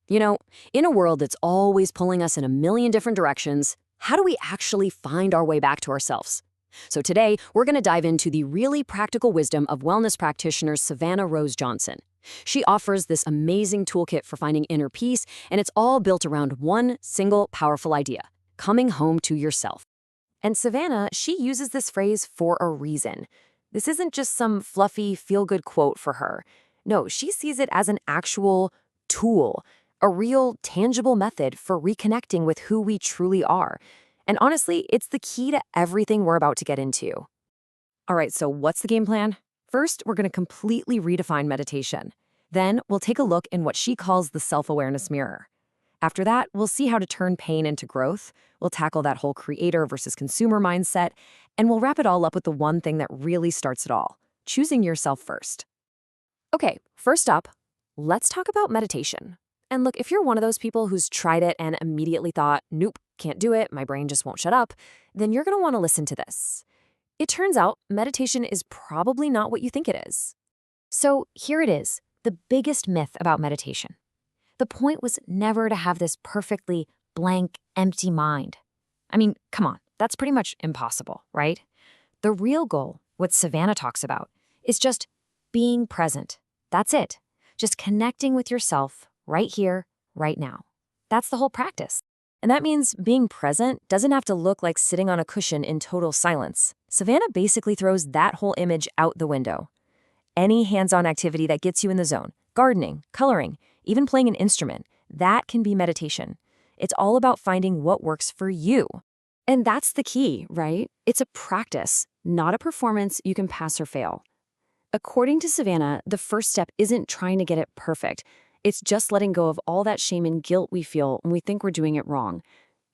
You know, in a world that's always pulling us in a million different directions, how do we actually find our way back to ourselves? So today, we're going to dive into the really practical wisdom of wellness practitioner Savannah Rose Johnson. She offers this amazing toolkit for finding inner peace, and it's all built around one single powerful idea: coming home to yourself. And Savannah, she uses this phrase for a reason. This isn't just some fluffy, feel-good quote for her. No, she sees it as an actual tool, a real, tangible method for reconnecting with who we truly are. And honestly, it's the key to everything we're about to get into. All right, so what's the game plan? First, we're going to completely redefine meditation. Then, we'll take a look in what she calls the self-awareness mirror. After that, we'll see how to turn pain into growth. We'll tackle that whole creator versus consumer mindset, and we'll wrap it all up with the one thing that really starts it all: choosing yourself first. Okay, first up, let's talk about meditation. And look, if you're one of those people who's tried it and immediately thought, nope, can't do it, my brain just won't shut up, then you're going to want to listen to this. It turns out meditation is probably not what you think it is. So here it is, the biggest myth about meditation. The point was never to have this perfectly blank, empty mind. I mean, come on, that's pretty much impossible, right? The real goal, what Savannah talks about, is just being present. That's it. Just connecting with yourself right here, right now. That's the whole practice. And that means being present doesn't have to look like sitting on a cushion in total silence. Savannah basically throws that whole image out the window. Any hands-on activity that gets you in the zone, gardening, coloring, even playing an instrument, that can be meditation. It's all about finding what works for you. And that's the key, right? It's a practice, not a performance you can pass or fail. According to Savannah, the first step isn't trying to get it perfect. It's just letting go of all that shame and guilt we feel when we think we're doing it wrong.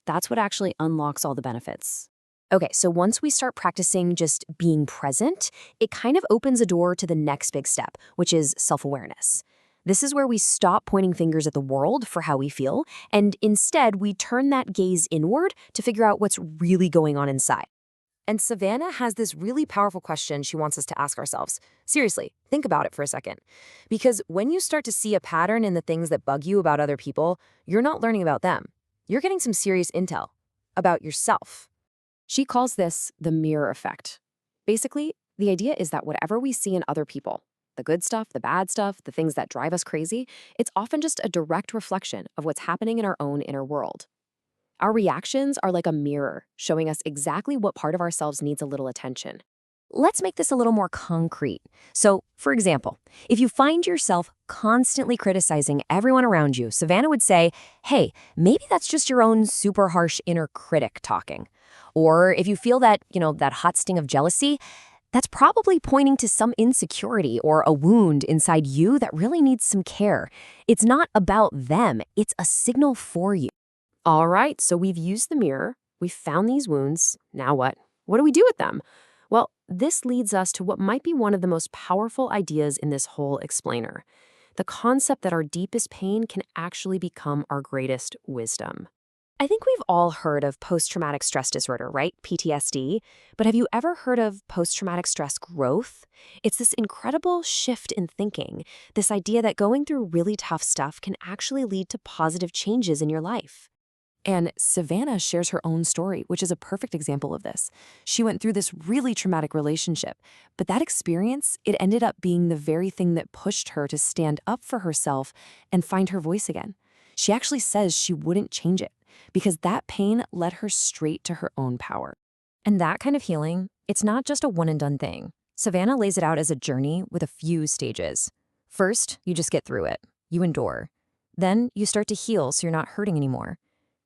That's what actually unlocks all the benefits. Okay, so once we start practicing just being present, it kind of opens a door to the next big step, which is self-awareness. This is where we stop pointing fingers at the world for how we feel, and instead we turn that gaze inward to figure out what's really going on inside. And Savannah has this really powerful question she wants us to ask ourselves. Seriously, think about it for a second. Because when you start to see a pattern in the things that bug you about other people, you're not learning about them. You're getting some serious intel about yourself. She calls this the mirror effect. Basically, the idea is that whatever we see in other people, the good stuff, the bad stuff, the things that drive us crazy, it's often just a direct reflection of what's happening in our own inner world. Our reactions are like a mirror, showing us exactly what part of ourselves needs a little attention. Let's make this a little more concrete. So, for example, if you find yourself constantly criticizing everyone around you, Savannah would say, hey, maybe that's just your own super harsh inner critic talking. Or if you feel that, that hot sting of jealousy, that's probably pointing to some insecurity or a wound inside you that really needs some care. It's not about them, it's a signal for you. All right, so we've used the mirror, we've found these wounds. Now what? What do we do with them? Well, this leads us to what might be one of the most powerful ideas in this whole explainer: the concept that our deepest pain can actually become our greatest wisdom. I think we've all heard of post-traumatic stress disorder, right? PTSD. But have you ever heard of post-traumatic stress growth? It's this incredible shift in thinking, this idea that going through really tough stuff can actually lead to positive changes in your life. And Savannah shares her own story, which is a perfect example of this. She went through this really traumatic relationship, but that experience, it ended up being the very thing that pushed her to stand up for herself and find her voice again. She actually says she wouldn't change it because that pain led her straight to her own power. And that kind of healing, it's not just a one-and-done thing. Savannah lays it out as a journey with a few stages. First, you just get through it. You endure. Then you start to heal so you're not hurting anymore.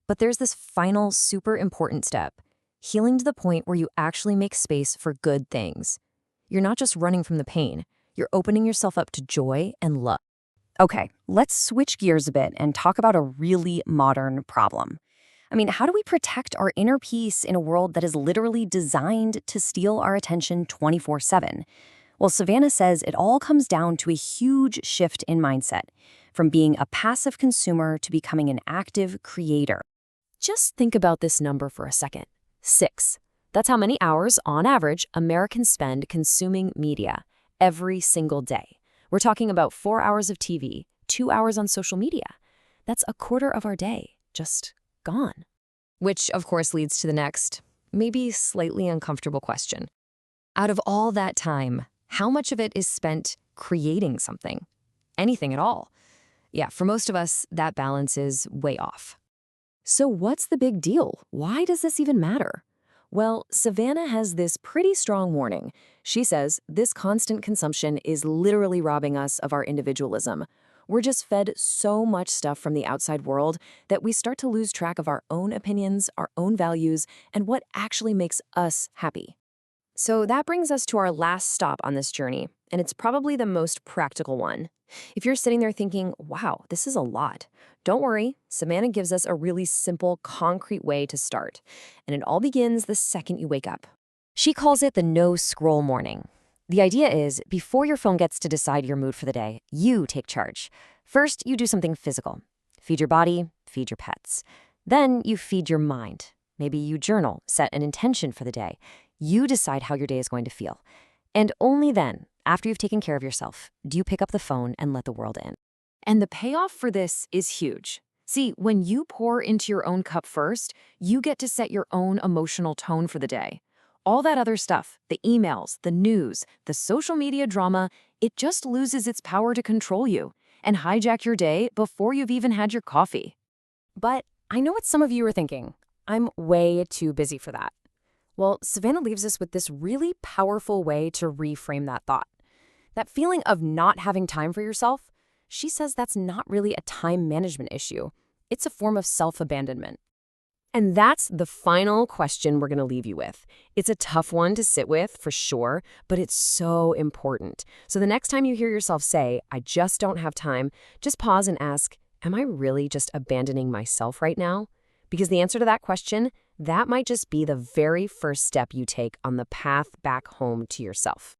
But there's this final, super important step: healing to the point where you actually make space for good things. You're not just running from the pain, you're opening yourself up to joy and love. Okay, let's switch gears a bit and talk about a really modern problem. I mean, how do we protect our inner peace in a world that is literally designed to steal our attention 24/7? Well, Savannah says it all comes down to a huge shift in mindset, from being a passive consumer to becoming an active creator. Just think about this number for a second. 6. That's how many hours, on average, Americans spend consuming media every single day. We're talking about 4 hours of TV, 2 hours on social media. That's a quarter of our day, just gone. Which, of course, leads to the next, maybe slightly uncomfortable question. Out of all that time, how much of it is spent creating something? Anything at all? Yeah, for most of us, that balance is way off. So what's the big deal? Why does this even matter? Well, Savannah has this pretty strong warning. She says this constant consumption is literally robbing us of our individualism. We're just fed so much stuff from the outside world that we start to lose track of our own opinions, our own values, and what actually makes us happy. So that brings us to our last stop on this journey, and it's probably the most practical one. If you're sitting there thinking, wow, this is a lot, don't worry, Savannah gives us a really simple, concrete way to start. And it all begins the second you wake up. She calls it the no-scroll morning. The idea is, before your phone gets to decide your mood for the day, you take charge. First, you do something physical. Feed your body, feed your pets. Then you feed your mind. Maybe you journal, set an intention for the day. You decide how your day is going to feel. And only then, after you've taken care of yourself, do you pick up the phone and let the world in. And the payoff for this is huge. See, when you pour into your own cup first, you get to set your own emotional tone for the day. All that other stuff, the emails, the news, the social media drama, it just loses its power to control you and hijack your day before you've even had your coffee. But I know what some of you are thinking. I'm way too busy for that. Well, Savannah leaves us with this really powerful way to reframe that thought. That feeling of not having time for yourself, she says that's not really a time management issue. It's a form of self-abandonment. And that's the final question we're going to leave you with. It's a tough one to sit with, for sure, but it's so important. So the next time you hear yourself say, I just don't have time, just pause and ask, am I really just abandoning myself right now? Because the answer to that question, that might just be the very first step you take on the path back home to yourself.